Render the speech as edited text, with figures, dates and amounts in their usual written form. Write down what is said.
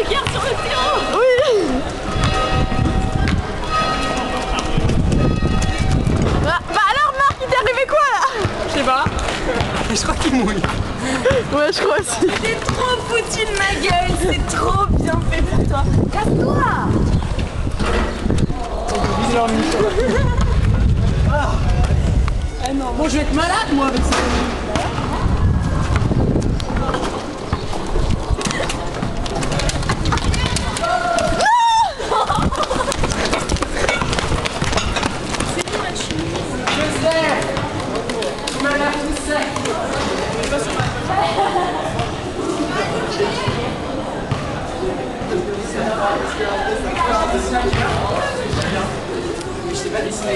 regarde sur le terreau. Oui. Bah alors Marc, il t'est arrivé quoi là? Je sais pas. Je crois qu'il mouille. Ouais, je crois aussi. T'es trop foutu de ma gueule, c'est trop bien fait pour toi. Casse-toi. Ah non, bon je vais être malade moi avec ça. Je t'ai pas dessiné